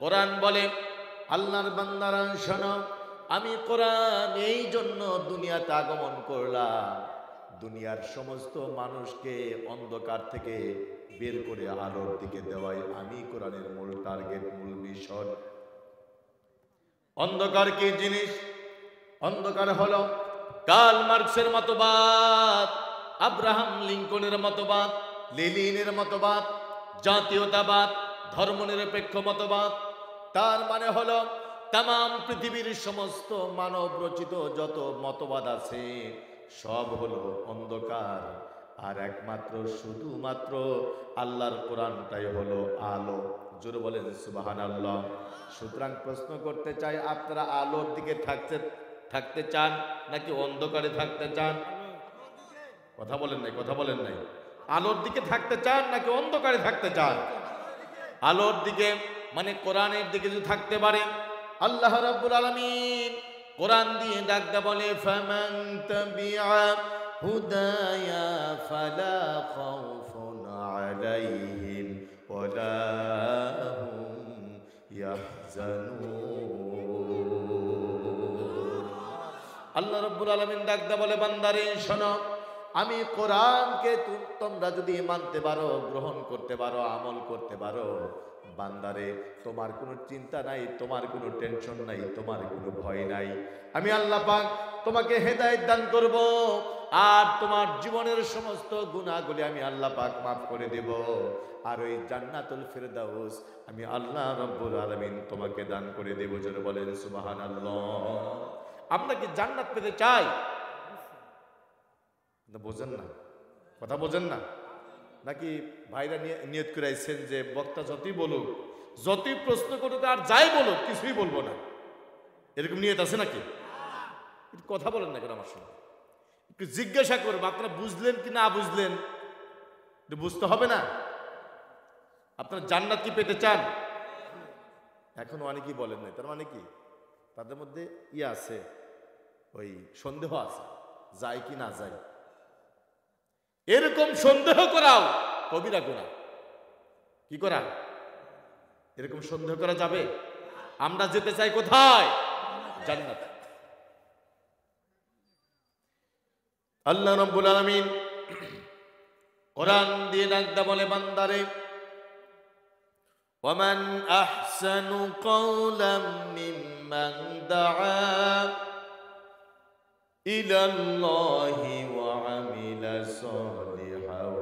কোরআন বলে, আল্লাহর বান্দারা শোনো, আমি কোরআন এই জন্য দুনিয়াতে আগমন করলাম, দুনিয়ার সমস্ত মানুষকে অন্ধকার থেকে বের করে আলোর দিকে দেওয়াই আমি কোরআনের মূল টার্গেট, মূল মিশন। অন্ধকার কি জিনিস? অন্ধকার হলো কার্ল মার্কসের মতবাদ, আব্রাহাম লিঙ্কনের মতবাদ, লেনিনের মতবাদ, জাতীয়তাবাদ, ধর্মনিরপেক্ষ মতবাদ। তার মানে হলো তাম পৃথিবীর সমস্ত মানব রচিত যত মতবাদ আছে সব হলো অন্ধকার, আর একমাত্র শুধুমাত্র আল্লাহর কোরআনটাই হলো আলো। জোরে বলেন সুবহানাল্লাহ। সুতরাং প্রশ্ন করতে চাই, আপনারা আলোর দিকে থাকতে চান নাকি অন্ধকারে থাকতে চান? কথা বলেন নাই, কথা বলেন নাই। আলোর দিকে থাকতে চান নাকি অন্ধকারে থাকতে চান? আলোর দিকে মানে কোরআনের দিকে যদি থাকতে পারেন, আল্লাহ রাব্বুল আলামিন কোরআন দিয়ে ডাকতে বলে, ফামান তাবিআ হুদায়া ফালা খাউফুন আলাইহিম ওয়ালা হুম ইয়াহজানুন। আল্লাহ রাব্বুল আলামিন ডাকতে বলে, বান্দারে শোনো, আমি কোরআনকে তোমরা যদি মানতে পারো, গ্রহণ করতে পারো, আমল করতে পারো, বান্দারে তোমার কোনো চিন্তা নাই, তোমার কোনো টেনশন নাই, তোমার কোনো ভয় নাই। আমি আল্লাহ পাক তোমাকে হেদায়েত দান করব, আর তোমার জীবনের সমস্ত গুনাহগুলি আমি আল্লাহ পাক মাফ করে দেব, আর ওই জান্নাতুল ফেরদাউস আমি আল্লাহ রাব্বুল আলামিন তোমাকে দান করে দেব। জোরে বলেন সুবহানাল্লাহ। আপনাকে জান্নাত পেতে চাই, বোঝেন না, কথা বোঝেন না নাকি? ভাইরা নিয়ত করে আইছেন যে বক্তা যতই বলুক, যতই প্রশ্ন করুক, আর যাই বলুক কিছুই বলবো না, এরকম নিয়ত আছে নাকি? কথা বলেন না কেন আমার সঙ্গে? একটু জিজ্ঞাসা করবো, আপনারা বুঝলেন কি না বুঝলেন বুঝতে হবে না? আপনারা জান্নাত কি পেতে চান? এখন অনেকেই বলেন না, তার মানে কি তাদের মধ্যে আছে, ওই সন্দেহ আছে, যায় কি না যায়। এরকম সন্দেহ করাও কবিরা গুনাহ। কি করা? এরকম সন্দেহ করা যাবে? আমরা যেতে চাই কোথায়? জান্নাত। আল্লাহ রাব্বুল আলামিন কোরআন দিয়ে ডাকতে বলে, বান্দারে ওয়ামান আহসানু কাওলাম মিম্মান দাআ ইলাল্লাহি ওয়া আমিলা সালিহান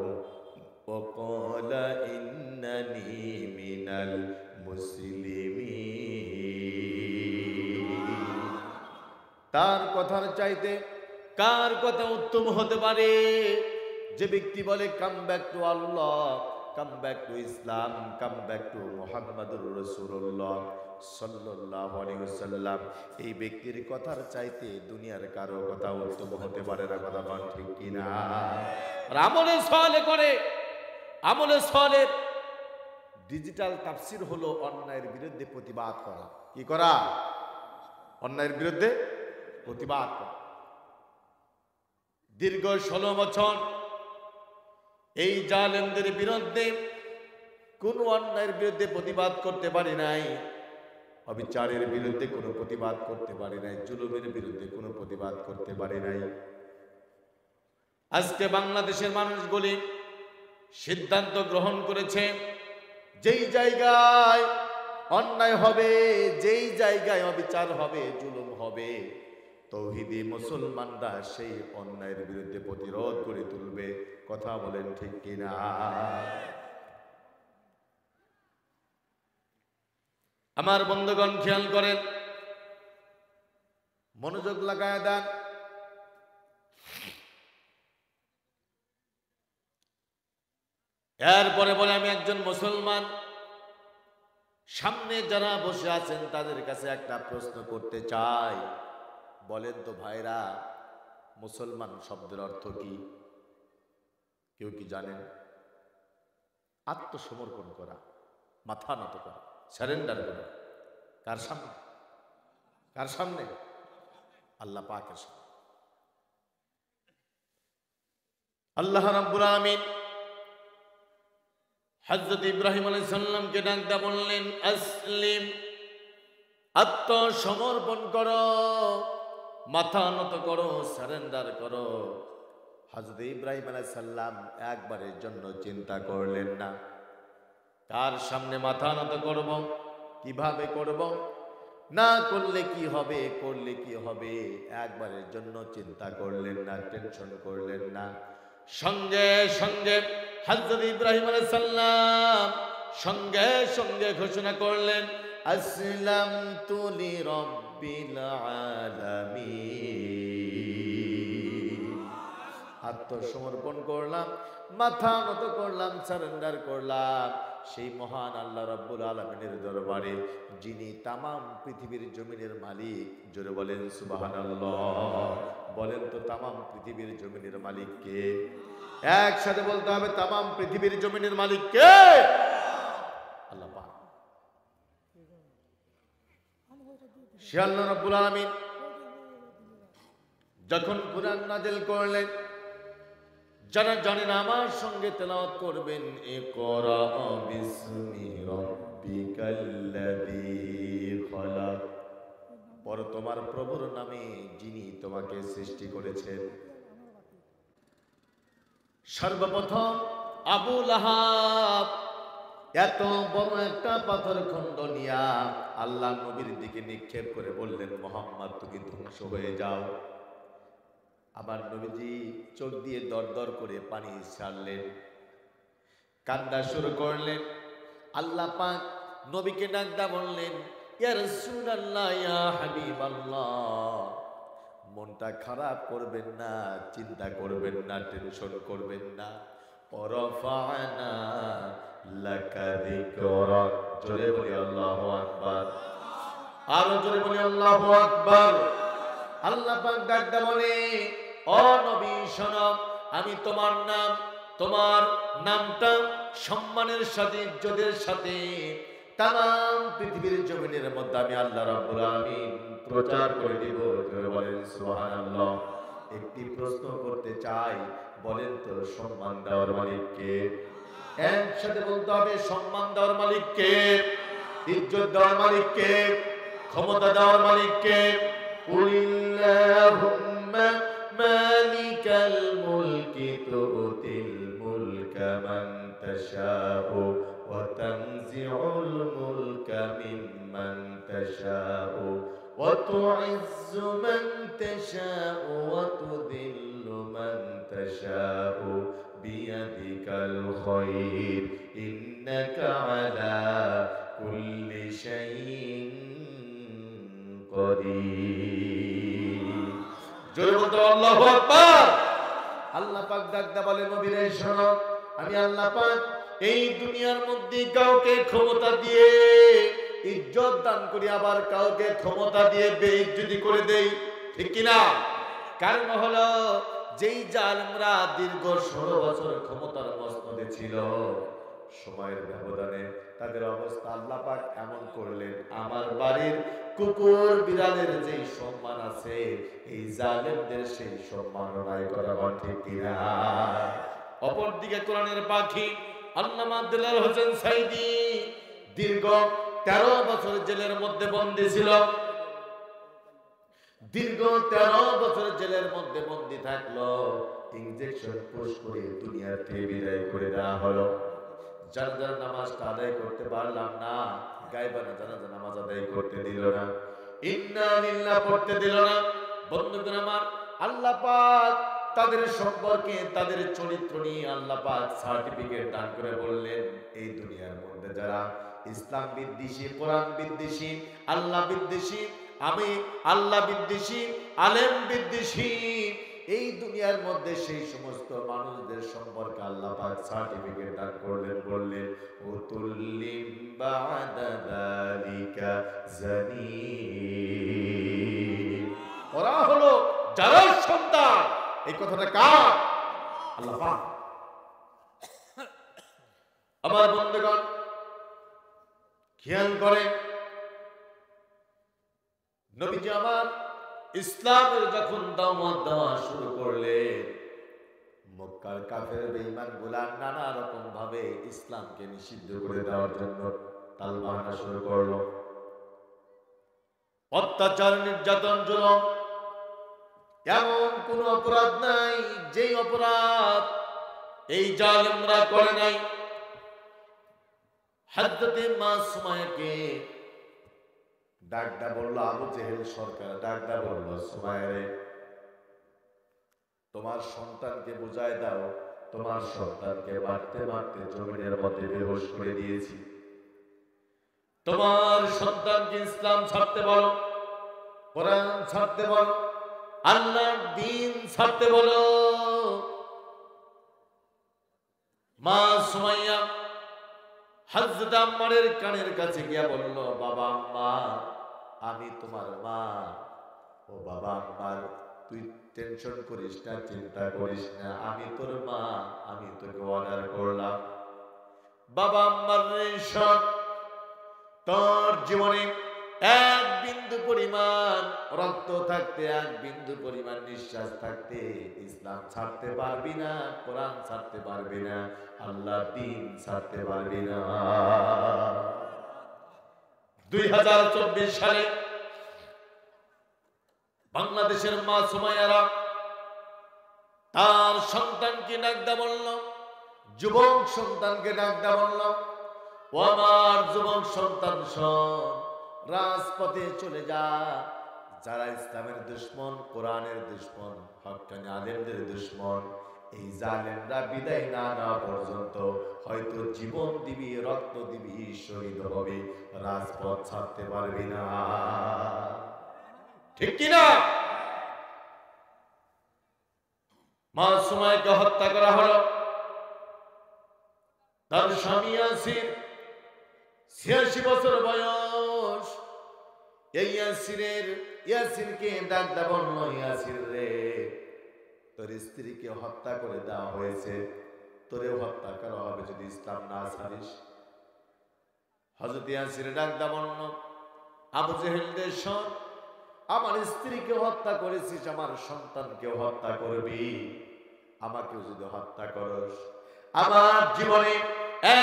ওয়া ক্বালা ইন্নানি মিনাল মুসলিমিন। তার কথার চাইতে কার কথা উত্তম হতে পারে? যে ব্যক্তি বলে come back to Allah, come back to Islam, come back to মুহাম্মাদুর রাসূলুল্লাহ সাল্লাল্লাহু আলাইহি ওয়াসাল্লাম। এই ব্যক্তির কথার চাইতে দুনিয়ার কারো কথা উত্তম হতে পারে না। কথা বল ঠিক কিনা? আর আমলে সালে করে, আমলে সালে ডিজিটাল তাফসীর হলো অন্যায়ের বিরুদ্ধে প্রতিবাদ করা। কি করা? অন্যায়ের বিরুদ্ধে প্রতিবাদ করা। দীর্ঘ 16 বছর এই জালেমদের বিরুদ্ধে কোন অন্যায়ের বিরুদ্ধে প্রতিবাদ করতে পারি নাই, অবিচারের বিরুদ্ধে কোনো প্রতিবাদ করতে পারি নাই, জুলুমের বিরুদ্ধে কোনো প্রতিবাদ করতে পারি নাই। আজকে বাংলাদেশের মানুষগুলি সিদ্ধান্ত গ্রহণ করেছে, যেই জায়গায় অন্যায় হবে, যেই জায়গায় অবিচার হবে, জুলুম হবে, তৌহিদি মুসলমানরা সেই অন্যায়ের বিরুদ্ধে প্রতিরোধ করে তুলবে। কথা বলেন ঠিক কিনা? আমার বন্ধুগণ খেয়াল করেন, মনোযোগ লাগায় দেন। এরপরে বলে, আমি একজন মুসলমান, সামনে যারা বসে আছেন তাদের কাছে একটা প্রশ্ন করতে চাই। বলেন তো ভাইরা, মুসলমান শব্দের অর্থ কি? কেউ কি জানেন? আত্মসমর্পণ করা, মাথা নত করা, সারেন্ডার করা। কার সামনে? কার সামনে? আল্লাহ পাকের সামনে। আল্লাহ রাব্বুল আলামিন হযরত ইব্রাহিম আলাইহিস সালামকে ডাক দিয়ে বললেন, আসলিম, আত্মসমর্পণ করো, মাথা নত করো, সারেন্ডার করো। হযরত ইব্রাহিম আলাইহিস সালাম একবারের জন্য চিন্তা করলেন না, কার সামনে মাথা নত করব, কিভাবে করব, না করলে কি হবে, করলে কি হবে, একবারের জন্য চিন্তা করলেন না, টেনশন করলেন না। সঙ্গে সঙ্গে হযরত ইব্রাহিম আলাইহিস সালাম সঙ্গে সঙ্গে ঘোষণা করলেন, আসলামতু লিরাব্বিল আলামিন। আত্মসমর্পণ করলাম, মাথা নত করলাম, সারেন্ডার করলাম সেই মহান আল্লাহ রাব্বুল আলামিনের দরবারে, যিনি তামাম পৃথিবীর জমিনের মালিক। জোরে বলেন সুবহানাল্লাহ। বলেন তো তামাম পৃথিবীর জমিনের মালিক কে? একসাথে বলতে হবে, তামাম পৃথিবীর জমিনের মালিক কে? আল্লাহ পাক। সে আল্লাহ রাব্বুল আলামিন যখন কুরআন নাযিল করলেন, যারা জানেন আমার সঙ্গে তেলাওয়াত করবেন, ইকরা বিসমি রাব্বিকাল্লাযী খলাক। পড়ো তোমার প্রভুর নামে, যিনি তোমাকে সৃষ্টি করেছেন। সর্বপ্রথম আবু লাহাব এত বড় একটা পাথর খণ্ড নিয়া আল্লাহ নবীর দিকে নিক্ষেপ করে বললেন, মুহাম্মদ তুমি ধ্বংস হয়ে যাও। আমার নবীজি চোখ দিয়ে দরদর করে পানি ছাড়লেন, কান্না শুরু করলেন। আল্লাহ পাক নবীকে ডাকদা বললেন, ইয়া রাসূলুল্লাহ, ইয়া হাবিবাল্লাহ, মনটা খারাপ করবেন না, চিন্তা করবেন না, টেনশন করবেন না। ওয়ারাফা'না লাকা যিকরাক। জোরে বলি আল্লাহু আকবার। আরো জোরে বলি আল্লাহু আকবার। আল্লাহ পাক ডাকদা বলে, ও নবী শোনো, আমি তোমার নামটা সম্মানের সাথে, ইজ্জতের সাথে তাম পৃথিবীর জমিনের মধ্যে আমি আল্লাহ রাব্বুল আলামিন প্রচার করে দিব। জোরে বলেন সুবহানাল্লাহ। একটি প্রশ্ন করতে চাই, বলেন তো সম্মান দেওয়ার মালিক কে? একসাথে বলতে হবে, সম্মান দেওয়ার মালিক কে? ইজ্জত দেওয়ার মালিক কে? ক্ষমতা দেওয়ার মালিক কে? কুলিল্লাহুম্মা মালিকাল মুলকি তুতিল মুলকা মান তাশাউ ওয়া তানজিউল মুলকা মিম্মান তাশাউ ওয়া তুইজ্জু মান তাশাউ ওয়া তুযিল্লু মান তাশাউ বিয়াদিকাল খায়র ইন্নাকা আলা কুল্লি শাইইন কদির। জোরে বলতে আল্লাহু আকবার। আল্লাহ পাক ডাকদা বলে, নবী রে শোনো, আমি আল্লাহ পাক এই দুনিয়ার মধ্যে কাউকে ক্ষমতা দিয়ে ইজ্জত দান করি, আবার কাউকে ক্ষমতা দিয়ে বেইজ্জতি করে দেই, ঠিক কি না? কারণ হলো, যেই জালেমরা দীর্ঘ 16 বছর ক্ষমতার মসনদে ছিল, সময়ের ব্যবধানে তাদের অবস্থা আল্লাহ পাক এমন করলেন, আমার বাড়ির কুকুর বিড়ালের যেই সম্মান আছে, এই জালেমদের সেই সম্মান নাই করা, ঠিক কিনা? অপরদিকে কোরআনের পাখি আল্লামা দিলওয়ার হোসেন সাইদি দীর্ঘ 13 বছর জেলের মধ্যে বন্দী ছিল। দীর্ঘ 13 বছর জেলের মধ্যে বন্দী থাকলো। ইনজেকশন পুশ করে দুনিয়া থেকে বিদায় করে দেওয়া হলো। জানাজার নামাজটা আদায় করতে পারলাম না, গায়বানা জানাজা নামাজ আদায় করতে দিল না, ইন্না লিল্লাহ পড়তে দিল না। বন্ধুগণ আমার, আল্লাহ পাক তাদের সম্পর্কে, তাদের চরিত্র নিয়ে আল্লাহ পাক সার্টিফিকেট দান করে বললেন, এই দুনিয়ার মধ্যে যারা ইসলাম বিদ্বেষী, কোরআন বিদ্বেষী, আল্লাহ বিদ্বেষী, আমি আল্লাহ বিদ্বেষী, আলেম বিদ্বেষী, এই দুনিয়ার মধ্যে সেই সমস্ত মানুষদের সম্পর্কে আল্লাহ পাক সার্টিফিকেট দান করলেন, বললেন, উতুল্লিম বাদা যালিকা জানিম। ওরা হলো যারার সন্তান। এই কথাটা কার? আল্লাহ পাক। আমার বন্ধুগণ খেয়াল করেন, নবীজি আমার ইসলামের যখন দাওয়াত দেওয়া শুরু করলেন, মক্কার কাফের বেঈমান গুলা নানা রকম ভাবে ইসলামকে নিষিদ্ধ করে দেওয়ার জন্য তালবাহানা শুরু করলো। অত্যাচার, নির্যাতন, জুলুম, এমন কোন অপরাধ নাই যেই অপরাধ এই জালেমরা করে নাই। হযরতে মা সুমাইয়াকে ডাকদা বলল, আবু জেহেল সরকার ডাকদা বলল, সুমাইয়া রে, তোমার সন্তানকে বুঝায় দাও, তোমার সন্তানকে মারতে মারতে জমিনের মধ্যে বেহুশ করে দিয়েছি। তোমার সন্তানকে ইসলাম ছাড়তে বলো, কোরআন ছাড়তে বলো, আল্লাহর দ্বীন ছাড়তে বলো। মা সুমাইয়া হযরত আম্মারের কানের কাছে গিয়া বলল, বাবা আম্মা, আমি তোমার মা। ও বাবা আম্মার, তুই টেনশন করিস না, চিন্তা করিস না, আমি তোর মা, আমি তোকে অর্ডার করলাম। বাবা আম্মার রেশন, তোর জীবনে এক বিন্দু পরিমাণ রক্ত থাকতে, এক বিন্দু পরিমাণ নিঃশ্বাস থাকতে ইসলাম ছাড়তে পারবি না, কোরআন ছাড়তে পারবি না, আল্লাহর দ্বীন ছাড়তে পারবি না। 2024 সালে বাংলাদেশের মা সুমাইয়ারা তার সন্তানকে ডাকদা বলল, যুবক সন্তানকে ডাকদা বলল, ও আমার যুবক সন্তান, শোন, রাজপথে চলে যা। যারা ইসলামের দুশমন, কোরআনের দুশমন, হক্কানি আলেমদের দুশমন, এই জালেমরা বিদায় না নেওয়া পর্যন্ত হয়তো জীবন দিবি, রক্ত দিবি, শহীদ হবে, রাজপথ ছাড়তে পারবি না। ঠিক কিনা? মা সুমাইয়াকে হত্যা করা হলো। তার স্বামী ইয়াসির, 86 বছর বয়স। এই ইয়াসিরকে ডাকদা বলল, ইয়াসির রে, তোর স্ত্রীকে হত্যা করে দেওয়া হয়েছে, তোরেও হত্যা করা হবে যদি ইসলাম না ছাড়িস। হযরত ইয়াসির ডাকদা বলল, আবু জেহেল রে, শোন, আমার স্ত্রীকে হত্যা করেছিস, আমার সন্তানকেও হত্যা করবি, আমাকেও যদি হত্যা করস, আমার জীবনে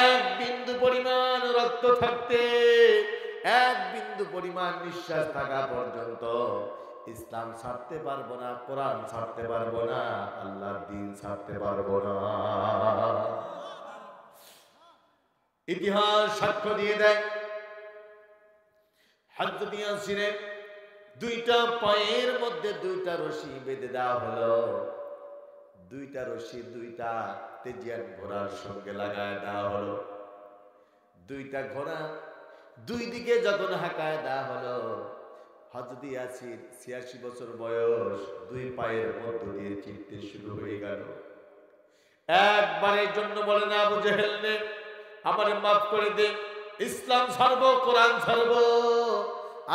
এক বিন্দু পরিমাণ রক্ত থাকতে, এক বিন্দু পরিমাণ নিঃশ্বাস থাকা পর্যন্ত ইসলাম ছাড়তে পারবো না, কোরআন ছাড়তে পারবো না, আল্লাহর দ্বীন ছাড়তে পারবো না। ইতিহাস সাক্ষ্য দিয়ে দেয়, হযরত ইয়াসিরের দুইটা পায়ের মধ্যে দুইটা রশি বেঁধে দেওয়া হলো। দুইটা রশি দুইটা তেজিয়ান ঘোড়ার সঙ্গে লাগায় দেওয়া হলো। দুইটা ঘোড়া দুই দিকে যখন হাঁকায় দেওয়া হলো, হযরত ইয়াসির 86 বছর বয়স, দুই পায়ের মধ্য দিয়ে চিনতে শুরু হয়ে গেল। একবারের জন্য বলে না, আবু জেহেল রে, আমারে মাফ করে দে, ইসলাম ছাড়বো, কোরআন ছাড়বো,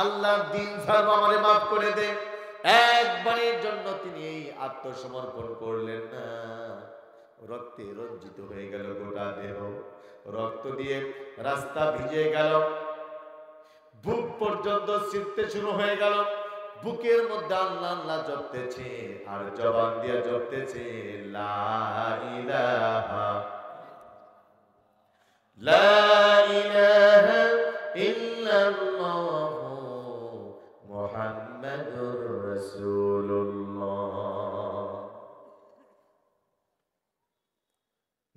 আল্লাহর দ্বীন ছাড়বো, আমারে মাফ করে দে। একবারের জন্য তিনি এই আত্মসমর্পণ করলেন না। রক্তে রঞ্জিত হয়ে গেল গোটা দেহ, রক্ত দিয়ে রাস্তা ভিজে গেল, বুক পর্যন্ত ছিঁড়তে শুরু হয়ে গেল। বুকের মধ্যে আল্লাহ আল্লাহ জপতেছে, আর জবান দিয়ে জপতেছে, লা ইলাহা ইল্লাল্লাহ মুহাম্মাদুর রাসূলুল্লাহ।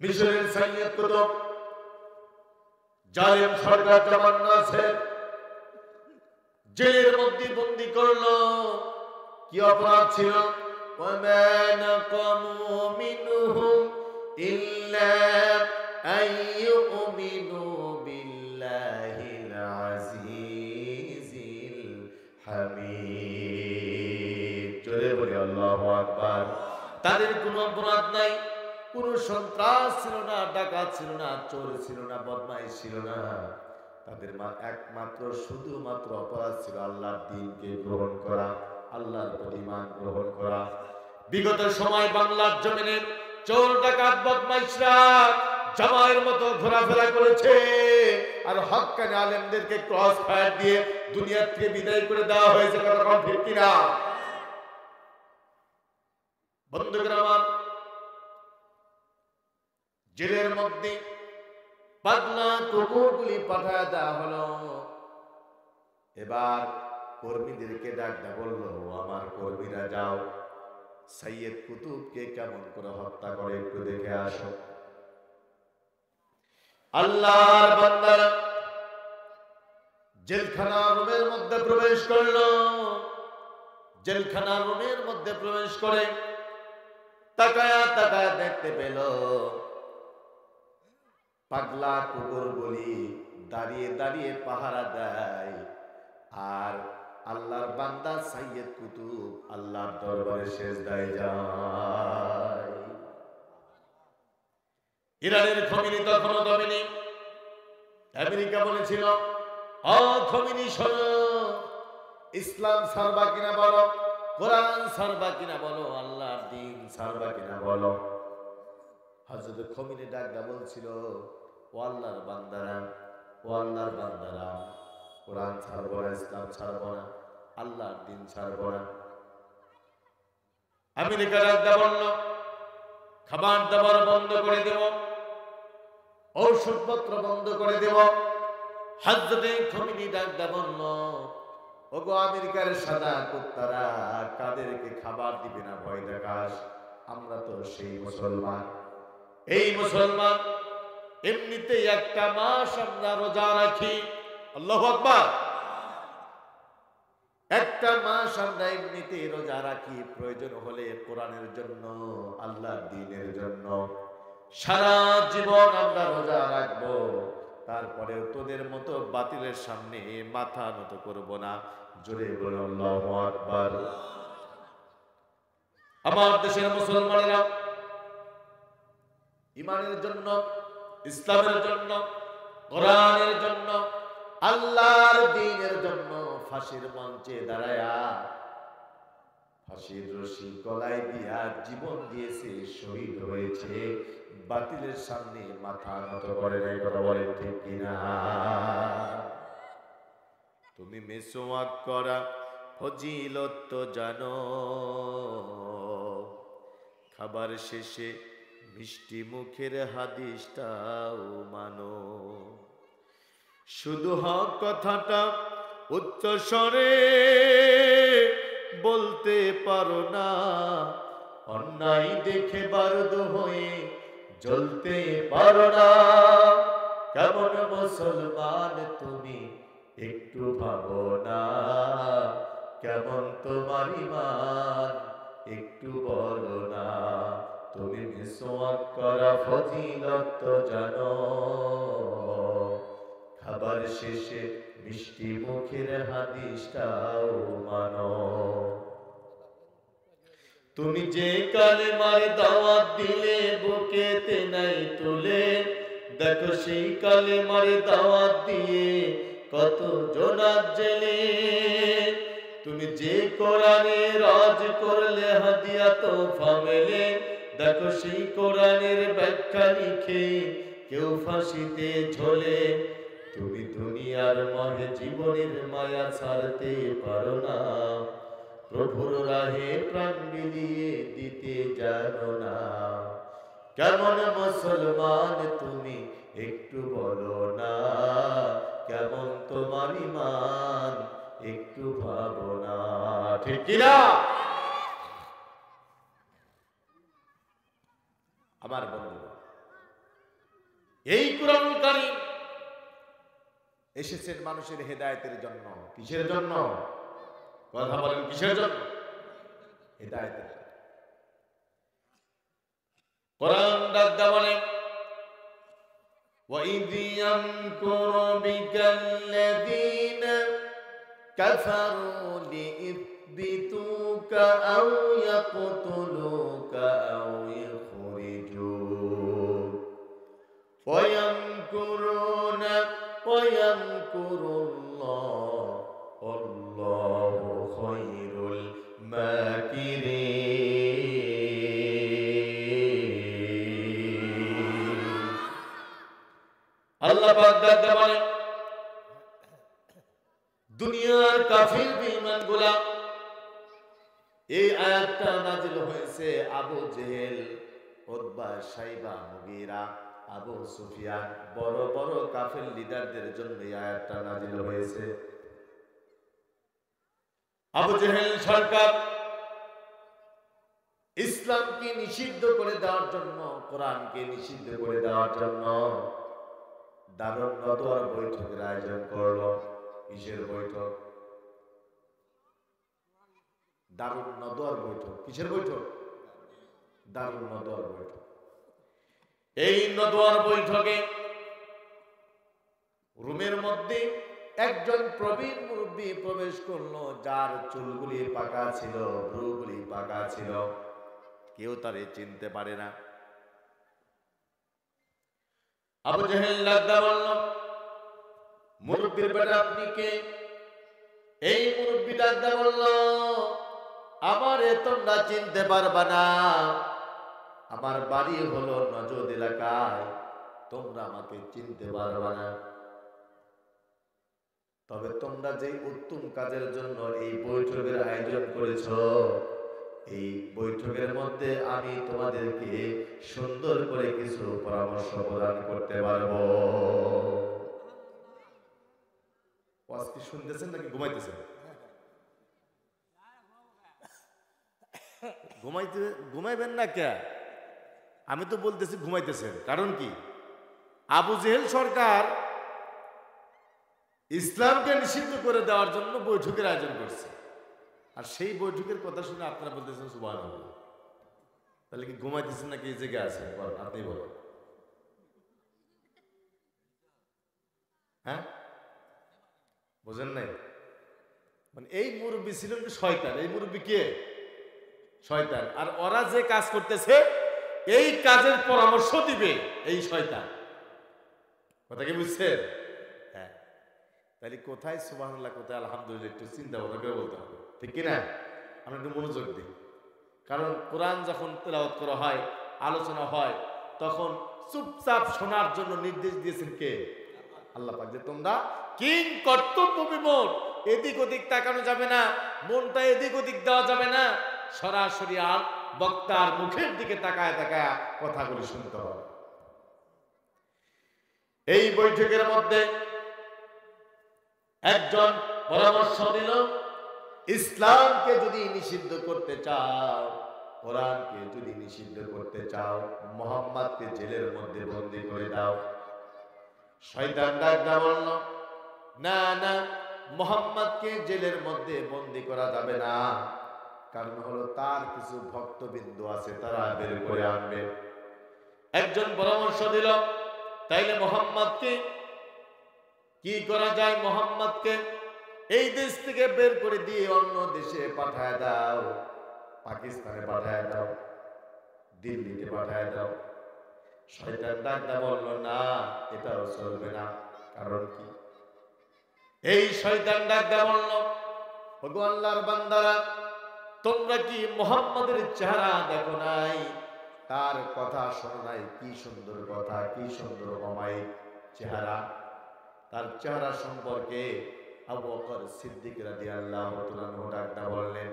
মিশরের সাইয়্যিদ কুতুব জালেম সরকার জামান নাসের জেলের মধ্যে বন্দী করলো। কি অপরাধ ছিল? ওয়ামা নাকামু মিনহুম ইল্লা আইয়ুমিনু বিল্লাহিল আজিজিল হামিদ। জোরে বলি আল্লাহু আকবার। তাদের কোনো অপরাধ নাই, কোন সন্ত্রাস ছিল না, ডাকাত ছিল না, চোর ছিল না, বদমাইশ ছিল না। তাদের একমাত্র শুধুমাত্র অপরাধ ছিল আল্লাহর দ্বীনকে গ্রহণ করা, আল্লাহর ঈমান গ্রহণ করা। বিগত সময় বাংলার জমিনে চোর, ডাকাত, বদমাইশরা জামাইয়ের মতো ঘোরাফেরা করেছে, আর হক্কানি আলেমদেরকে ক্রস ফায়ার দিয়ে দুনিয়া থেকে বিদায় করে দেওয়া হয়েছে। কথা কোন ঠিক কিনা? বন্ধুগণ আমার, জেলের মধ্যে পাগলা কুকুরগুলি পাঠায় দেওয়া হলো। এবার কর্মীদেরকে ডাকতে বলল, আমার কর্মীরা যাও সাইয়েদ কুতুবকে কেমন করে হত্যা করে একটু দেখে আসো। আল্লাহর বান্দারা জেলখানার রুমের মধ্যে প্রবেশ করলো। জেলখানার রুমের মধ্যে প্রবেশ করে তাকায়া তাকায়া দেখতে পেল পাগলা কুকুরগুলি দাঁড়িয়ে দাঁড়িয়ে পাহারা দেয়, আর আল্লাহর বান্দা সাইয়েদ কুতুব আল্লাহর দরবারে সেজদায় যায়। ইরানের খমিনি তখনও দমেনি। আমেরিকা বলেছিল, ও খমিনি শোনো, ইসলাম ছাড়বা কিনা বলো, কোরআন ছাড়বা কিনা বলো, আল্লাহর দ্বীন ছাড়বা কিনা বলো। হযরত খমিনি ডাকদা বলছিল, ও আল্লাহর বান্দারা, ও আল্লাহর বান্দারা, কোরআন ছাড়বো না, ইসলাম ছাড়বো না, আল্লাহর দ্বীন ছাড়বো না। আমেরিকা ডাকদা বলল, খাবার দাবার বন্ধ করে দেব, ঔষধপত্র বন্ধ করে দেব। হযরত খমিনি ডাকদা বলল, ওগো আমেরিকার সাদা কুত্তারা, কাদেরকে খাবার দিবে না ভয় দেখাস? আমরা তো সেই মুসলমান। এই মুসলমান এমনিতে একটা মাস আমরা রোজা রাখি। আল্লাহু আকবার। একটা মাস আমরা এমনিতে রোজা রাখি, প্রয়োজন হলে কোরআনের জন্য, আল্লাহর দ্বীনের জন্য সারা জীবন আমরা রোজা রাখবো। তারপরেও তোদের মতো বাতিলের সামনে মাথা নত করব না। জোরে বলো আল্লাহু আকবার। আমার দেশের মুসলমানেরা ঈমানের জন্য, ইসলামের জন্য, কোরআনের জন্য, আল্লাহর দ্বীনের জন্য ফাঁসির মঞ্চে দাঁড়ায়া ফাঁসির রশি গলায় দিয়া জীবন দিয়েছে, শহীদ হয়েছে। বাতিলের সামনে মাথা নত করে নাই। কথা বলেন ঠিক কিনা? তুমি মিসওয়াক করা ফজিলত তো জানো, খাবার শেষে মিষ্টি মুখের হাদিসটাও মানো। শুধু হক কথাটা উচ্চ স্বরে বলতে পারো না, অন্যায় দেখে বারুদ হয়ে জ্বলতে পারো না। কেমন মুসলমান তুমি একটু ভাবো না, কেমন তোমার ঈমান একটু বলো না। তুমি মিসওয়াক করা ফজিলত তো জানো, খাবার শেষে মিষ্টি মুখের হাদিসটাও মানো। তুমি যে কালেমার দাওয়াত দিলে বুকেতে নাই তুলে, দেখো সেই কালেমার দাওয়াত দিয়ে কত জোনাত জেলে। তুমি যে কোরআনের রাজ করলে হাদিয়া তোফা মেলে, দেখো সেই কোরআনের ব্যাখ্যা লিখে কেউ ফাঁসিতে ঝোলে। তুমি দুনিয়ার মহে জীবনের মায়া ছাড়তে পারো না, প্রভুর রাহে প্রাণ বিলিয়ে দিতে জানো না। কেমন মুসলমান তুমি একটু বলো না, কেমন তোমার ঈমান একটু ভাবো না। ঠিক কিনা? আমার বন্ধু, এই কুরআনুল কারীম এসেছেন মানুষের হেদায়েতের জন্য। কিসের জন্য? কথা বলেন, কিসের জন্য? হেদায়েতের। কোরআন ডাকতে বলে, وَإِذْ يَمْكُرُ بِكَ الَّذِينَ كَفَرُوا لِيُثْبِتُوكَ أَوْ يَقْتُلُوكَ أَوْ يُخْرِجُوكَ وَيَمْكُرُونَ وَيَمْكُرُ اللَّهُ وَاللَّهُ خَيْرُ الْمَاكِرِينَ। আল্লাহ পাক ডাকতে বলে, দুনিয়ার কাফির বেঈমানগুলা, এই আয়াতটা নাযিল হয়েছে আবু জেহেল, উতবা, শাইবা, মুগীরা আবু সুফিয়ান, বড় বড় কাফের লিডারদের জন্য এই আয়াতটা নাযিল হয়েছে। আবু জেহেল সরকার ইসলামকে নিষিদ্ধ করে দেওয়ার জন্য, কোরআনকে নিষিদ্ধ করে দেওয়ার জন্য দারুন নদওয়ার বৈঠকের আয়োজন করলো। কিসের বৈঠক? দারুন নদওয়ার বৈঠক। কিসের বৈঠক? দারুন নদওয়ার বৈঠক। এই নদওয়ার বৈঠকে রুমের মধ্যে একজন প্রবীণ মুরব্বী প্রবেশ করলো, যার চুলগুলি পাকা ছিল, ভ্রুগুলি পাকা ছিল, কেউ তারে চিনতে পারে না। আবু জেহেল লাগদা বলল, মুরব্বীর বেটা আপনি কে? এই মুরব্বী লাগদা বলল, আমারে তোমরা চিনতে পারবা না, আমার বাড়ি হলো নজদ এলাকায়, তোমরা আমাকে চিনতে পারবা না। তবে তোমরা যে উত্তম কাজের জন্য এই বৈঠকের আয়োজন করেছো, এই বৈঠকের মধ্যে আমি তোমাদেরকে সুন্দর করে কিছু পরামর্শ প্রদান করতে পারবো। আজকে শুনতেছেন নাকি ঘুমাইতেছেন? ঘুমাইবেন না কে? আমি তো বলতেছি ঘুমাইতেছেন। কারণ কি? আবু জেহেল সরকার ইসলামকে নিষিদ্ধ করে দেওয়ার জন্য বৈঠকের আয়োজন করছে, আর সেই বৈঠকের কথা শুনে আপনারা বলতেছেন সুবহানাল্লাহ। তাহলে কি ঘুমাইতেছেন নাকি এই জায়গায় আছেন? আপনি বলেন। হ্যাঁ, বোঝেন নাই? মানে এই মুরব্বী ছিলেন শয়তান। এই মুরব্বী কে? শয়তান। আর ওরা যে কাজ করতেছে, এই কাজের পরামর্শ দিবে এই শয়তান। কথা কি বুঝছেন? হ্যাঁ। তাহলে কোথায় সুবহানাল্লাহ, কোথায় আলহামদুলিল্লাহ একটু চিন্তা ভাবনা করে বলতে হবে, ঠিক কিনা? আমরা একটু মনোযোগ দিই। কারণ কোরআন যখন তেলাওয়াত করা হয়, আলোচনা হয়, তখন চুপচাপ শোনার জন্য নির্দেশ দিয়েছেন কে? আল্লাহ পাক। যে তোমরা কিং কর্তব্য বিমূঢ়, এদিক ওদিক তাকানো যাবে না, মনটা এদিক ওদিক দেওয়া যাবে না, সরাসরি আর বক্তার মুখের দিকে তাকায় তাকায় কথাগুলি শুনতে হবে। এই বৈঠকের মধ্যে একজন পরামর্শ দিল, ইসলামকে যদি নিষিদ্ধ করতে চাও, কোরআনকে যদি নিষিদ্ধ করতে চাও, মুহাম্মদকে জেলের মধ্যে বন্দী করে দাও। শয়তান ডাকটা বলল, না না, মুহাম্মদকে জেলের মধ্যে বন্দী করা যাবে না। কারণ হলো তার কিছু ভক্তবিন্দু আছে, তারা বের করে আনবে। একজন পরামর্শ দিল, তাইলে মুহাম্মদকে কি করা যায়? মুহাম্মদকে এই দেশ থেকে বের করে দিয়ে অন্য দেশে পাঠায় দাও, পাকিস্তানে পাঠায় দাও, দিল্লিতে পাঠায় দাও। শয়তান ডাকটা বলল, না, এটাও চলবে না। কারণ কি? এই শয়তান ডাকটা বলল, ওগো আল্লাহর বান্দারা, তোমরা কি মুহাম্মাদের চেহারা দেখো নাই? তার কথা শোনো নাই? কি সুন্দর কথা, কি সুন্দর অমায়িক চেহারা। তার চেহারা সম্পর্কে আবু বকর সিদ্দিক রাদিয়াল্লাহু তাআলা আনহু ডাকটা বললেন,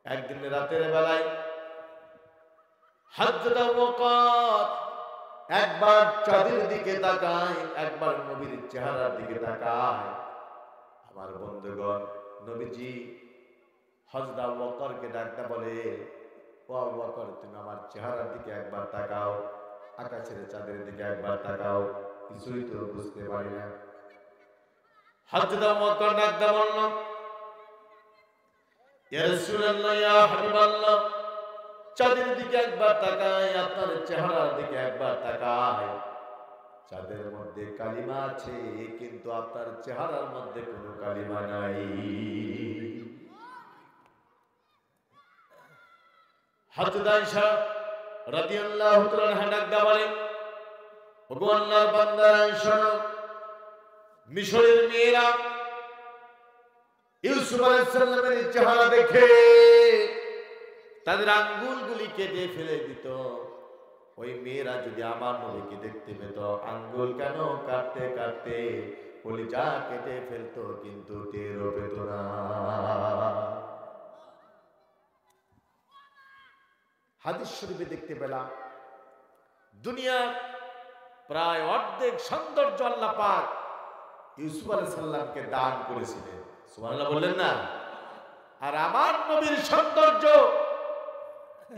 একদিন রাতের বেলায় হযরত আবু বকর একবার চাঁদের দিকে তাকায়, একবার নবীর চেহারার দিকে তাকায়। আমার বন্ধুগণ, নবীজি হযরত আবু বকরকে ডাকটা বলে, ও আবু বকর, তুমি আমার চেহারার দিকে একবার তাকাও, আকাশের চাঁদের দিকে একবার তাকাও, কিছুই তো বুঝতে পারি না। হযরত আবু বকর ডাকটা বলল, ইয়া রাসূলুল্লাহ, ইয়া হাবিবাল্লাহ, চাঁদের দিকে একবার তাকায়, আপনার চেহারার দিকে একবার তাকায়। চাঁদের মধ্যে কালিমা আছে, কিন্তু আপনার চেহারার মধ্যে কোনো কালিমা নাই। হযরত আয়েশা রাদিয়াল্লাহু তাআলা আনহা ডাকটা বলে, ওগো আল্লাহর বান্দারা, শোনো, মিশরের মেয়েরা ইউসুফ আলাইহিস সালামের চেহারা দেখে তাদের আঙ্গুলগুলি কেটে ফেলে দিত। ওই মেয়েরা যদি আমার নবীকে দেখতে পেত, আঙ্গুল কেন কাটতে কাটতে কলিজা কেটে ফেলতো, কিন্তু টেরও পেত না। হাদিস শরীফে দেখতে পেলাম, দুনিয়ার প্রায় অর্ধেক সৌন্দর্য আল্লাহ পাক ইউসুফ আলাইহিস সালামকে দান করেছিলেন। সুবহানাল্লাহ বললেন না? আর আমার নবীর সৌন্দর্য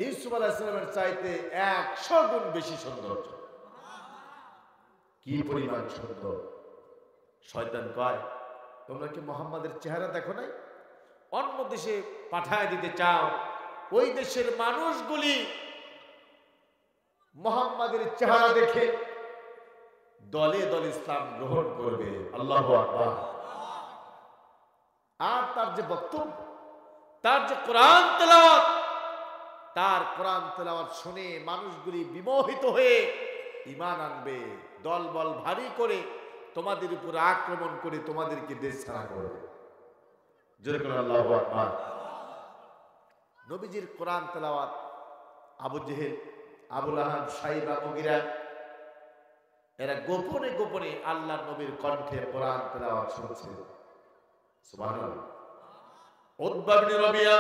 ইউসুফ আলাইহিস সালামের চাইতে 100 গুণ বেশি সৌন্দর্য। কি পরিমাণ সুন্দর! শয়তান কয়, তোমরা কি মুহাম্মাদের চেহারা দেখো নাই? অন্য দেশে পাঠায় দিতে চাও, ওই দেশের মানুষগুলি মুহাম্মাদের চেহারা দেখে দলে দলে ইসলাম গ্রহণ করবে। আল্লাহু আকবার। আর তার যে বক্তব্য, তার যে কোরআন তেলাওয়াত, তার কোরআন তেলাওয়াত শুনে মানুষগুলি বিমোহিত হয়ে ঈমান আনবে, দলবল ভারী করে তোমাদের উপর আক্রমণ করে তোমাদেরকে দেশ ছাড়া করবে। জোরে করে আল্লাহু আকবার। নবীজির কোরআন তেলাওয়াত আবু জেহেল, আবু লাহাব, সাইবা, মুগিরা এরা গোপনে গোপনে আল্লাহ নবীর কণ্ঠে কোরআন তেলাওয়াত শুনছে। সুবহানাল্লাহ। উতবা ইবনে রবিয়া,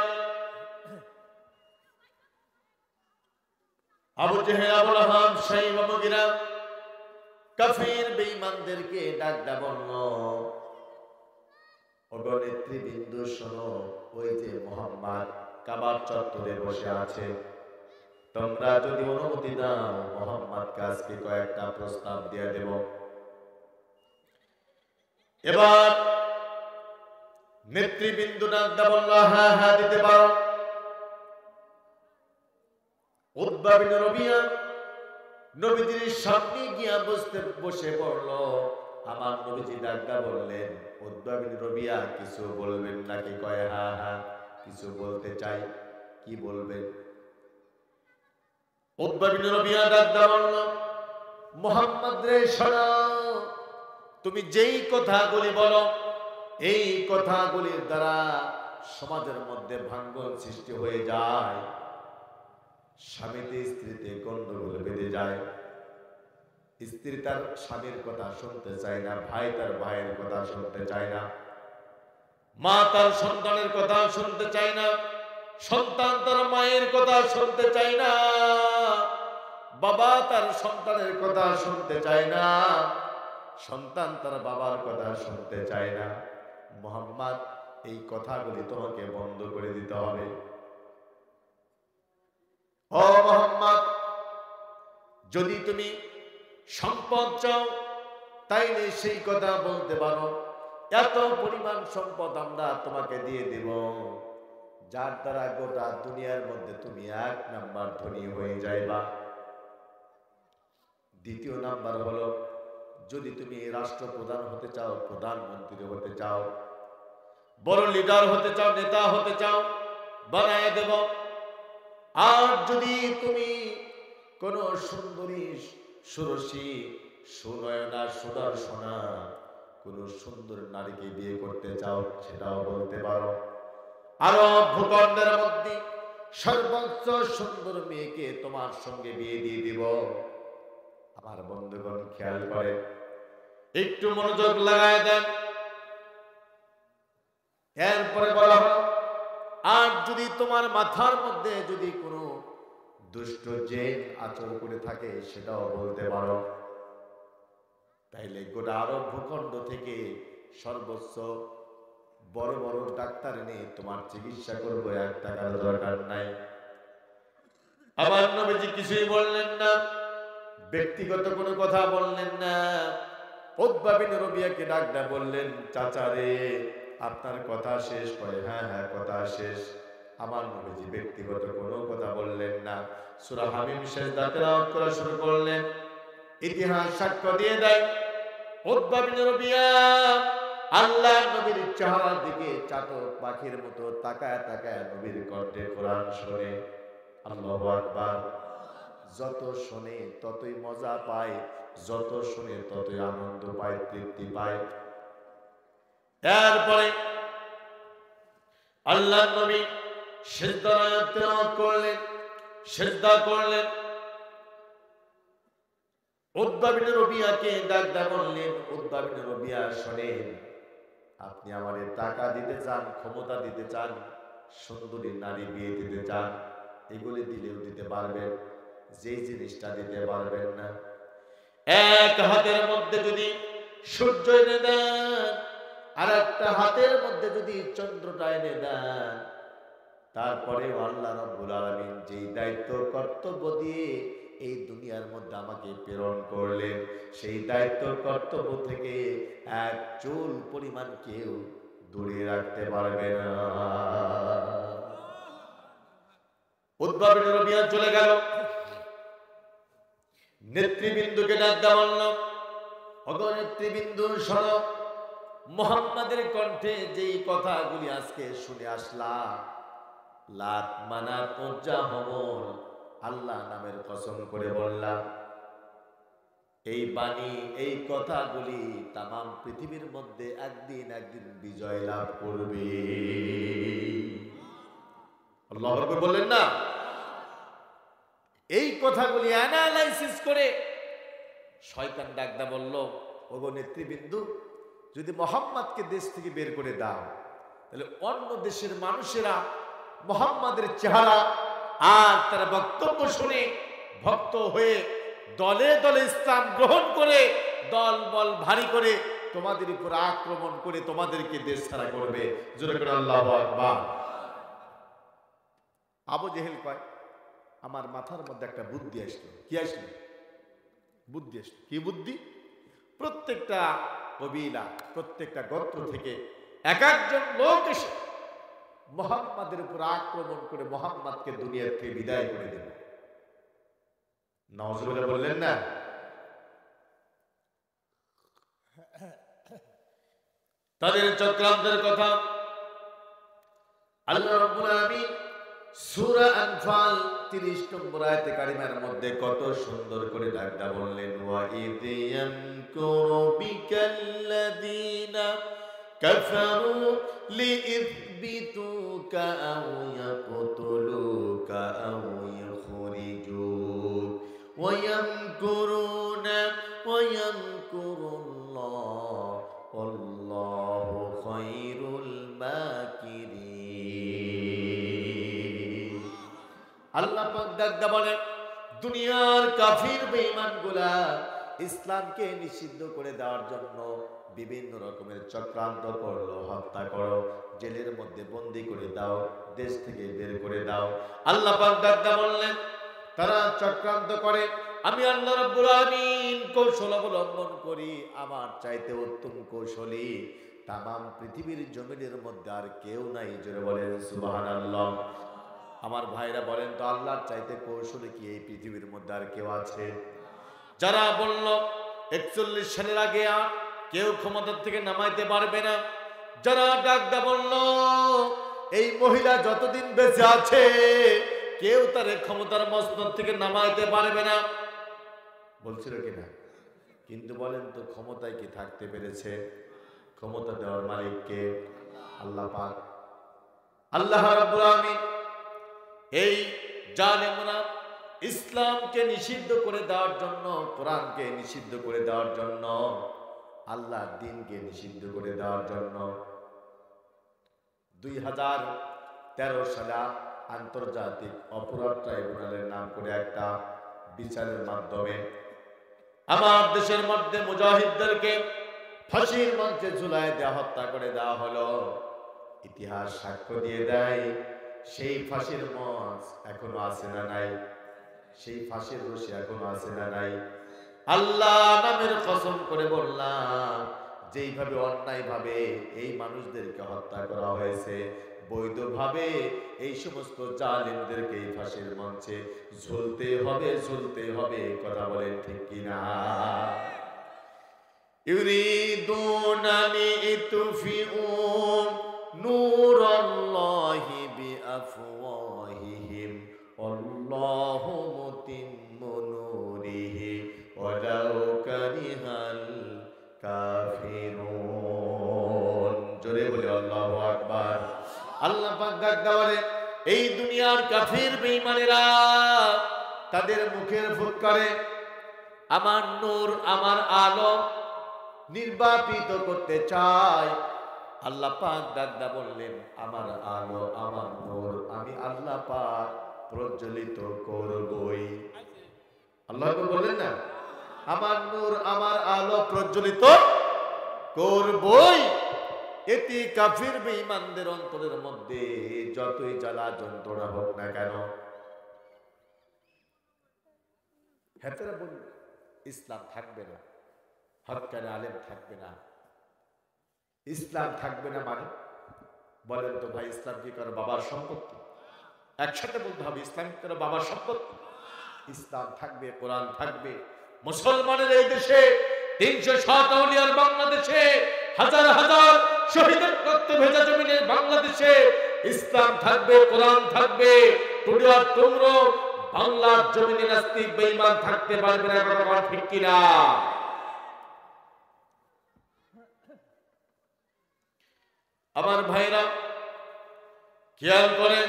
আবু জেহেল, আবু লাহাব, সাইবা, মুগিরা কাফির বেঈমানদেরকে ডাক দেয়া বলল, ওগো নেতৃবৃন্দ শোনো, ওই যে মুহাম্মদ কাবার চত্বরে বসে আছে, তোমরা যদি অনুমতি দাও মুহাম্মদকে আজকে কয়েকটা প্রস্তাব দিয়ে দেব। এবার নেতৃবৃন্দ ডাক দেয়া বলল, হ্যাঁ হ্যাঁ দিতে পারো। উতবা বিন রবিয়া নবীজির সামনে গিয়া বসে পড়ল। আমার নবীজি ডাক দেয়া বললেন, উতবা বিন রবিয়া কিছু বলবেন নাকি? কয় হ্যাঁ হ্যাঁ কিছু বলতে চাই। কি বলবেন? উতবা বিন রবিয়া ডাক দেয়া বলল, মুহাম্মদ রে শোনো, তুমি যেই কথাগুলি বলো, এই কথাগুলির দ্বারা সমাজের মধ্যে ভাঙ্গন সৃষ্টি হয়ে যায়, স্বামীতে স্ত্রীতে গন্ডগোল বেঁধে যায়, স্ত্রী তার স্বামীর কথা শুনতে চায় না, ভাই তার ভাইয়ের কথা শুনতে চায় না, মা তার সন্তানের কথা শুনতে চায় না, সন্তান তার মায়ের কথা শুনতে চায় না, বাবা তার সন্তানের কথা শুনতে চায় না, সন্তান তার বাবার কথা শুনতে চায় না। মুহাম্মদ এই কথাগুলি তোমাকে বন্ধ করে দিতে হবে। ও মুহাম্মদ, যদি তুমি সম্পদ চাও তাইলে সেই কথা বলতে পারো, এত পরিমাণ সম্পদ আমরা তোমাকে দিয়ে দেব, যার দ্বারা গোটা দুনিয়ার মধ্যে তুমি 1 নাম্বার ধনী হয়ে যাইবা। দ্বিতীয় নাম্বার হলো, যদি তুমি রাষ্ট্রপ্রধান হতে চাও, প্রধানমন্ত্রী হতে চাও, বড় লিডার হতে চাও, নেতা হতে চাও, বানায় দেব। আর যদি তুমি কোন সুন্দরী, সুরসী, সুনয়না, সুদর্শনা কোন সুন্দর নারীকে বিয়ে করতে চাও, সেটাও বলতে পারো। আরব ভূখণ্ডের মধ্যে সর্বোচ্চ সুন্দর মেয়েকে তোমার সঙ্গে বিয়ে দিয়ে দিব। আমার বন্ধুগণ খেয়াল করে, একটু মনোযোগ লাগায় দেন। এরপরে বলা হলো, আর যদি তোমার মাথার মধ্যে যদি কোনো দুষ্ট জিন আচরণ করে থাকে, সেটাও বলতে পারো। তাইলে গোটা আরব ভূখণ্ড থেকে সর্বোচ্চ বড় বড় ডাক্তার এনে তোমার চিকিৎসা করবো, 1 টাকার দরকার নাই। আমার নবীজি কিছুই বললেন না, ব্যক্তিগত কোনো কথা বললেন না। উতবা বিন রবিয়াকে ডাক দেয়া বললেন, চাচা রে, আপনার কথা শেষ? করে হ্যাঁ হ্যাঁ কথা শেষ। আমার নবীজি ব্যক্তিগত কোনো কথা বললেন না। সূরা হামিম সিজদা তেলাওয়াত করা শুরু করলেন। ইতিহাস সাক্ষ্য দিয়ে দেয়, উতবা বিন রবিয়া আল্লাহর নবীর চেহারার দিকে চাতক পাখির মতো তাকায় তাকায় নবীর কণ্ঠে কোরআন শুনে। আল্লাহু আকবার। যত শুনে ততই মজা পায়, যত শুনে ততই আনন্দ পায়, তৃপ্তি পায়। এরপরে আল্লাহর নবী সিজদায় তেলাওয়াত করলেন, সিজদা করলেন। উতবা বিন রবিয়াকে ডাক দেয়া বললেন, উতবা বিন রবিয়া শোনেন, আপনি আমাদের টাকা দিতে চান, ক্ষমতা দিতে চান, সুন্দরী নারী বিয়ে দিতে চান, এগুলি দিলেও দিতে পারবেন, যেই জিনিসটা দিতে পারবেন না এক হাতের মধ্যে যদি সূর্য এনে দেন, আর একটা হাতের মধ্যে যদি চন্দ্রটা এনে দেন, তারপরে আল্লাহ রাব্বুল আলামিন যেই দায়িত্ব কর্তব্য দিয়ে এই দুনিয়ার মধ্যে আমাকে প্রেরণ করলেন, সেই দায়িত্ব কর্তব্য থেকে এক চুল পরিমাণ কেউ দূরে রাখতে পারবে না। উতবা বিন রবিয়া চলে গেল, নেতৃবৃন্দকে ডাক দেওয়া হলো, ওগো নেতৃবৃন্দু শোনো, মুহাম্মাদের কণ্ঠে যেই কথাগুলি আজকে শুনে আসলাম, লাত মানাত উজ্জা হবল, আল্লাহ নামের কসম করে বললাম, এই বাণী এই কথাগুলি তামাম পৃথিবীর মধ্যে একদিন একদিন বিজয় লাভ করবে। আল্লাহু আকবার বললেন না? এই কথাগুলি অ্যানালাইসিস করে শয়তান ডাকদা বলল, ওগো নেতৃবৃন্দু, যদি মুহাম্মাদকে দেশ থেকে বের করে দাও, তাহলে অন্য দেশের মানুষেরা মুহাম্মাদের চেহারা আর তার বক্তব্য শুনে ভক্ত হয়ে দলে দলে ইসলাম গ্রহণ করে দল বল ভারী করে তোমাদের উপর আক্রমণ করে তোমাদেরকে দেশ ছাড়া করবে। জোরে করে আল্লাহু আকবার। আবু জেহেল কয়, আমার মাথার মধ্যে একটা বুদ্ধি আসলো। কি আসলো? বুদ্ধি আসলো। কি বুদ্ধি? প্রত্যেকটা কবিলা, প্রত্যেকটা গোত্র থেকে এক একজন লোক এসে মুহাম্মাদের উপর আক্রমণ করে মুহাম্মাদকে দুনিয়া থেকে বিদায় করে দেবে। নাউজুবিল্লাহ বললেন না? তাদের চক্রান্তের কথা আল্লাহ রাব্বুল আলামিন সূরা আনফাল 30 নম্বর আয়াতে কারিমার মধ্যে কত সুন্দর করে ডাকটা বললেন, ওয়া ইয ইয়ামকুরু বিকাল্লাযীনা কাফারু লিইযবিতুকা আও ইয়াকতুলুকা আও ইখরিজুক ওয়া ইয়ামকুরুনা ওয়া ইয়ামকুরুল্লাহ ওয়াল্লাহু খায়রুল মাকিরিন। আল্লাহ পাক ডাকদা বলেন, দুনিয়ার কাফির বেঈমানগুলা ইসলামকে নিষিদ্ধ করে দেওয়ার জন্য বিভিন্ন রকমের চক্রান্ত করলো, হত্যা করো, জেলের মধ্যে বন্দী করে দাও, দেশ থেকে বের করে দাও। আল্লাহ পাক ডাকদা বললেন, তারা চক্রান্ত করে, আমি আল্লাহ রাব্বুল আলামিন কৌশল অবলম্বন করি, আমার চাইতে উত্তম কৌশলী তামাম পৃথিবীর জমিনের মধ্যে আর কেউ নাই। জোরে বলেন সুবহানাল্লাহ। আমার ভাইরা বলেন তো, আল্লাহর চাইতে কৌশলী কি এই পৃথিবীর মধ্যে আর কেউ আছে? যারা বলল 41 সালের আগে আর কেউ ক্ষমতা থেকে নামাইতে পারবে না, যারা ডাকদা বলল এই মহিলা যতদিন বেঁচে আছে কেউ তার ক্ষমতার মসনদ থেকে নামাইতে পারবে না, বলছিল কিনা? কিন্তু বলেন তো, ক্ষমতায় কি থাকতে পেরেছে? ক্ষমতা দেওয়ার মালিক কে? আল্লাহ পাক। আল্লাহ রাব্বুল আলামিন এই জালেমরা ইসলামকে নিষিদ্ধ করে দেওয়ার জন্য, কোরআনকে নিষিদ্ধ করে দেওয়ার জন্য, আল্লাহর দ্বীনকে নিষিদ্ধ করে দেওয়ার জন্য 2013 সালে আন্তর্জাতিক অপরাধ ট্রাইব্যুনালের নাম করে একটা বিচারের মাধ্যমে আমার দেশের মধ্যে মুজাহিদদেরকে ফাঁসির মঞ্চে ঝুলায় দেওয়া, হত্যা করে দেওয়া হলো। ইতিহাস সাক্ষ্য দিয়ে দেয়, সেই ফাঁসির মঞ্চ এখনো আছে না নাই? সেই ফাঁসির রশি এখনো আছে না নাই? আল্লাহ নামের কসম করে বললাম, যেইভাবে অন্যায় ভাবে এই মানুষদেরকে হত্যা করা হয়েছে, বৈধভাবে এই সমস্ত জালিমদেরকে এই ফাঁসির মঞ্চে ঝুলতে হবে, ঝুলতে হবে। কথা বলেন ঠিক কিনা? ইউরিদুনা লিইতুফিউ নূরাল্লাহি বিআফওয়াহিহিম আল্লাহু মুতিম্মু নূরিহি ওয়ালাউ কারিহাল কাফিরুন। জোরে বলে আল্লাহু আকবার। আল্লাহ পাক ডাক দেওয়ারে এই দুনিয়ার কাফির বেঈমানেরা তাদের মুখের ফুৎকারে আমার নূর, আমার আলো নির্বাপিত করতে চায়। আল্লাহ পাক ডাকদা বললেন, আমার আলো, আমার নূর আমি আল্লাহ পাক প্রজ্বলিত করবই। আল্লাহ বললেন না? আমার নূর আমার আলো প্রজ্বলিত করবই। এটি কাফির বেঈমানদের অন্তরের মধ্যে যতই জ্বালা যন্ত্রণা হোক না কেন, হেতেরা বলবে ইসলাম থাকবে না, হক্কানি আলেম থাকবে না। ইসলাম থাকবে না মানে বলেন তো ভাই, ইসলাম কি কারো বাবার সম্পত্তি? একসাথে বলতে হবে, ইসলাম কি কারো বাবার সম্পত্তি? ইসলাম থাকবে, কোরআন থাকবে। মুসলমানের এই দেশে ৩৬০ আউলিয়ার বাংলাদেশে, হাজার হাজার শহীদের রক্তে ভেজা জমিনের বাংলাদেশে ইসলাম থাকবে, কোরআন থাকবে। টুডি তোমরা বাংলার জমিনে নাস্তিক বেঈমান থাকতে পারবে না, কথা ঠিক কিনা? আমার ভাইরা খেয়াল করেন,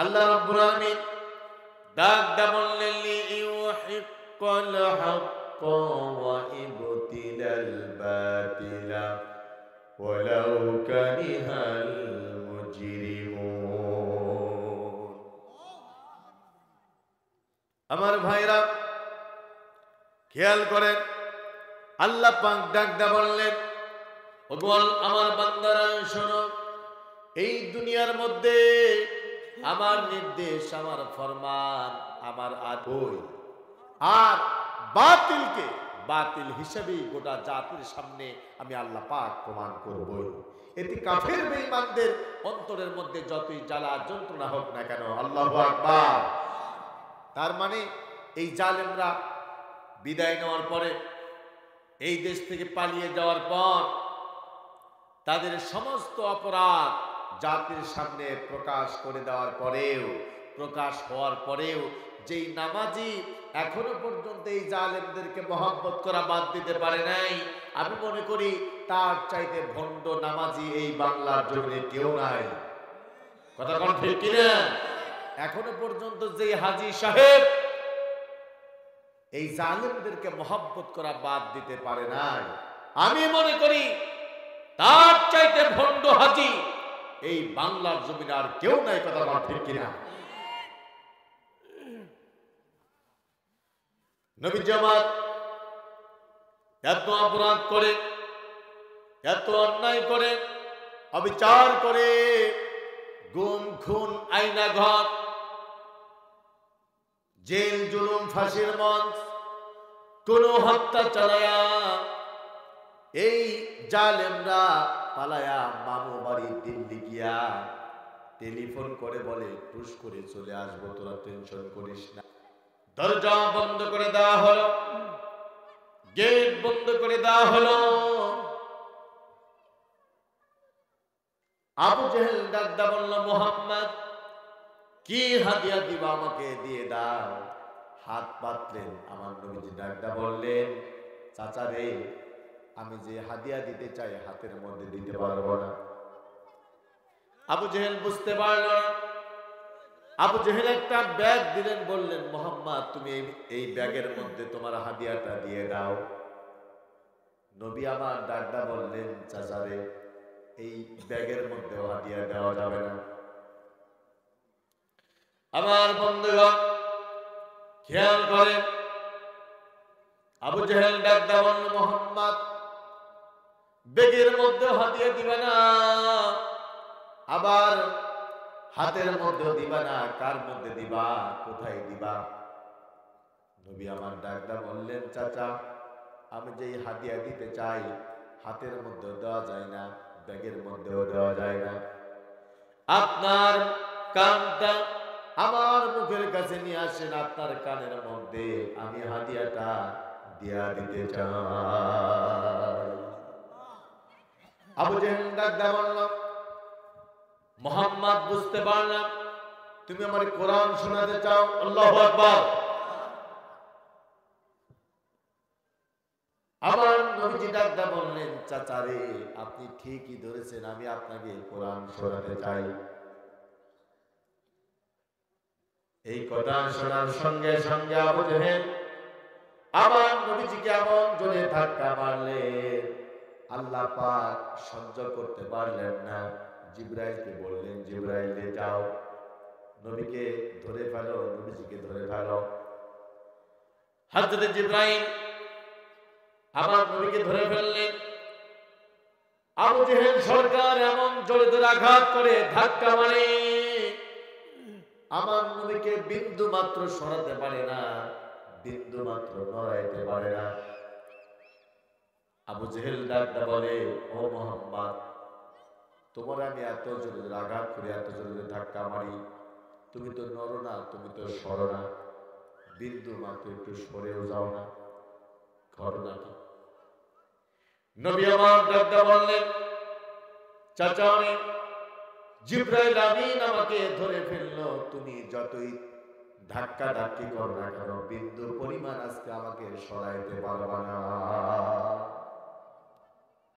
আল্লাহ রাব্বুল আলামিন ডাক দা বললেন লিইউহিক্কাল হাক্কা ওয়া ইবতিলাল বাতিলা ওয়ালাউ কারিহাল মুজরিমুন। আমার ভাইরা খেয়াল করেন, আল্লাহ পাক ডাক দা বললেন, ওগোল আমার বান্দারা শোনো, এই দুনিয়ার মধ্যে আমার নির্দেশ, আমার ফরমান, আমার আদেশ আর বাতিলকে বাতিল হিসেবে গোটা জাতির সামনে আমি আল্লাহ পাক প্রমাণ করব। এতে কাফের বেঈমানদের অন্তরের মধ্যে যতই জ্বালা যন্ত্রণা হোক না কেন, আল্লাহু আকবার। তার মানে এই জালেমরা বিদায় নেওয়ার পরে, এই দেশ থেকে পালিয়ে যাওয়ার পর তাদের সমস্ত অপরাধ জাতির সামনে প্রকাশ করে দেওয়ার পরেও, প্রকাশ হওয়ার পরেও যেই নামাজি এখনো পর্যন্ত এই জালেমদেরকে মহব্বত করা বাদ দিতে পারে নাই, আমি মনে করি তার চাইতে ভণ্ড নামাজি এই বাংলার জমিনে কেউ নাই। কথা কোন ঠিক কিনা? এখনো পর্যন্ত যেই হাজী সাহেব এই জালেমদেরকে মহব্বত করা বাদ দিতে পারে নাই, আমি মনে করি তার চাইতে ভণ্ড হাজী এই বাংলার জমিনে আর কেউ নাই। কথা বলা ঠিক কিনা? নবী জামাত এত অপরাধ করে, এত অন্যায় করে, অবিচার করে, গুম খুন, আইনা ঘর, জেল জুলুম, ফাঁসির মঞ্চ, কোন হত্যা চালায়া এই জালেমরা পালায়া মামু বাড়ি দিল্লি গিয়া টেলিফোন করে বলে টুস করে চলে আসবো, তোরা টেনশন করিস না। দরজা বন্ধ করে দেওয়া হলো, গেট বন্ধ করে দেওয়া হলো। আবু জেহেল ডাকদা বলল, মোহাম্মদ কি হাদিয়া দিবা আমাকে দিয়ে দাও। হাত পাতলেন, আমার নবীজি ডাকদা বললেন, চাচা রে, আমি যে হাদিয়া দিতে চাই হাতের মধ্যে দিতে পারবো না। আবু জেহেল বুঝতে পারল না। আবু জেহেল একটা ব্যাগ দিলেন, বললেন, মোহাম্মদ তুমি এই ব্যাগের মধ্যে তোমার হাদিয়াটা দিয়ে দাও। নবী আমার ডাকদা বললেন, চাচা রে, এই ব্যাগের মধ্যে হাদিয়া দেওয়া যাবে না। আমার বন্ধুগণ খেয়াল করেন, আবু জেহেল ডাকদা বলল, মোহাম্মদ ব্যাগের মধ্যে হাদিয়া দিবে না, আবার হাতের মধ্যে দিবা না। কার মধ্যে দিবা, কোথায় দিবা? নবী আমার ডাকদা বললেন, চাচা আমি যেই হাদিয়া দিতে চাই হাতের মধ্যে দেওয়া যায় না, ব্যাগের মধ্যেও দেওয়া যায় না। আপনার কানটা আমার মুখের কাছে নিয়ে আসেন, আপনার কানের মধ্যে আমি হাদিয়াটা দিয়া দিতে চাই। আবু জেহেল ডাকদা বলল, মোহাম্মদ বুঝতে পারলাম তুমি আমার কোরআন শোনাতে চাও। আল্লাহু আকবার। আমার নবীজি ডাকদা বললেন, চাচা রে, আপনি ঠিকই ধরেছেন, আমি আপনাকে কোরআন শোনাতে চাই। এই কথা শোনার সঙ্গে সঙ্গে আবু জেহেল আমার নবীজিকে এমন জোরে ধাক্কা মারলেন, আল্লাহ পাক সহ্য করতে পারলেন না। জিবরাইলকে বললেন, জিবরাইলে যাও, নবীকে ধরে ফেলো, নবীজিকে ধরে ফেলো। হযরত জিবরাইল আমার নবীকে ধরে ফেললেন। আবু জেহেল সরকার এমন জোরে জোরে আঘাত করে ধাক্কা মারে, আমার নবীকে বিন্দু মাত্র সরাতে পারে না, বিন্দু মাত্র নড়াইতে পারে না। আবু জেহেল ডাকটা বলে, ও মুহাম্মদ, তোমার আমি এত জোরে জোরে আঘাত করে এত জোরে জোরে ধাক্কা মারি, তুমি তো নড়ো না, তুমি তো সরো না, বিন্দু মাত্র একটু সরেও যাও না, ঘটনা কি? নবী আমার ডাকটা বললেন, চাচা জিবরাইল আমিন আমাকে ধরে ফেললো, তুমি যতই ধাক্কা ধাক্কি করো না কেন, বিন্দু পরিমাণ আজকে আমাকে সরাইতে পারবা না।